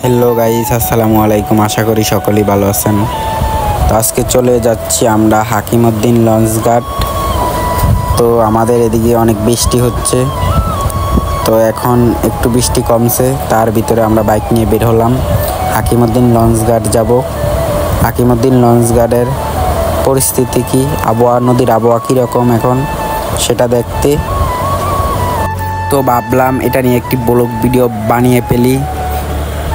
Hello guys, আসসালামু আলাইকুম। আশা করি সকলেই ভালো আছেন। তো আজকে চলে যাচ্ছি আমরা হাকিমউদ্দিন লঞ্চ ঘাট। তো আমাদের এদিকে অনেক বৃষ্টি হচ্ছে, তো এখন একটু বৃষ্টি কমছে, তার ভিতরে আমরা বাইক নিয়ে বের হলাম। হাকিমউদ্দিন লঞ্চ ঘাট যাব। হাকিমউদ্দিন লঞ্চ ঘাটের পরিস্থিতি কি, আবহাওয়া, নদীর আবহাওয়া কীরকম এখন সেটা দেখতে। তো ভাবলাম এটা নিয়ে একটি ব্লগ ভিডিও বানিয়ে ফেলি।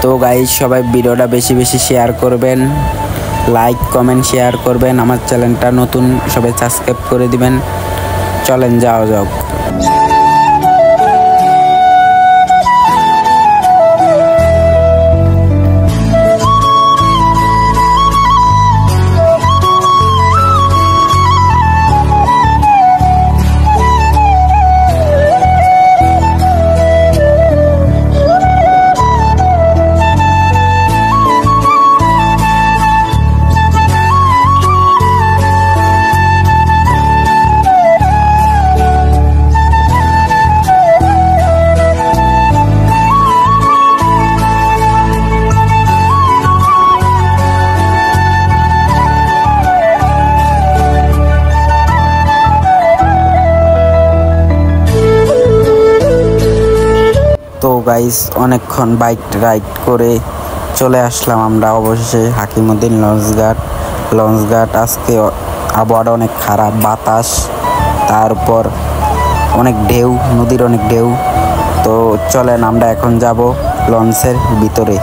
তো গাইস, সবাই ভিডিওটা বেশি বেশি শেয়ার করবেন, লাইক কমেন্ট শেয়ার করবেন। আমার চ্যানেলটা নতুন, সবাই সাবস্ক্রাইব করে দিবেন। চলেন যাওয়া যাক। তো গাইস, অনেকক্ষণ বাইক রাইড করে চলে আসলাম আমরা অবশেষে হাকিমউদ্দিন লঞ্চ ঘাট। আজকে আবহাওয়াটা অনেক খারাপ, বাতাস, তারপর অনেক ঢেউ, নদীর অনেক ঢেউ। তো চলেন আমরা এখন যাব লঞ্চের ভিতরে।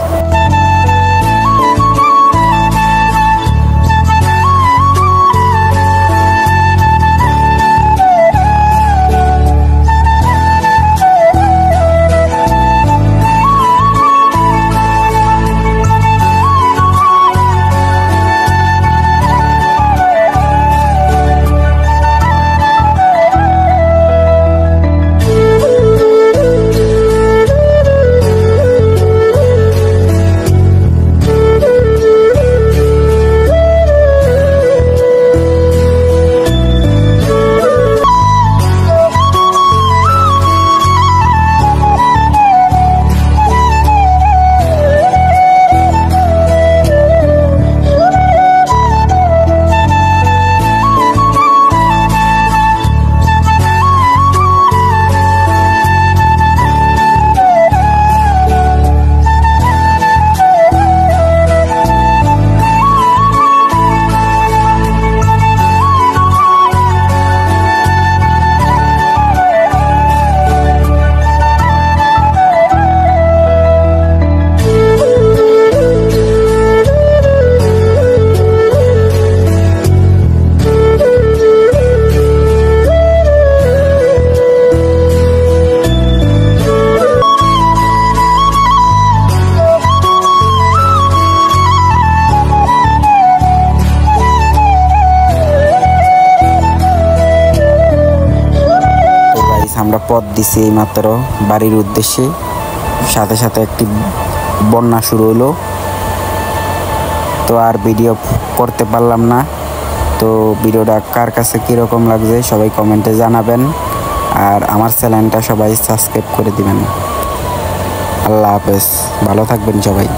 আমরা পথ দিছি এইমাত্র বাড়ির উদ্দেশ্যে, সাথে সাথে একটি বন্যা শুরু হলো। তো আর ভিডিও করতে পারলাম না। তো ভিডিওটা কার কাছে কীরকম লাগছে সবাই কমেন্টে জানাবেন, আর আমার চ্যানেলটা সবাই সাবস্ক্রাইব করে দিবেন। আল্লাহ হাফেজ, ভালো থাকবেন সবাই।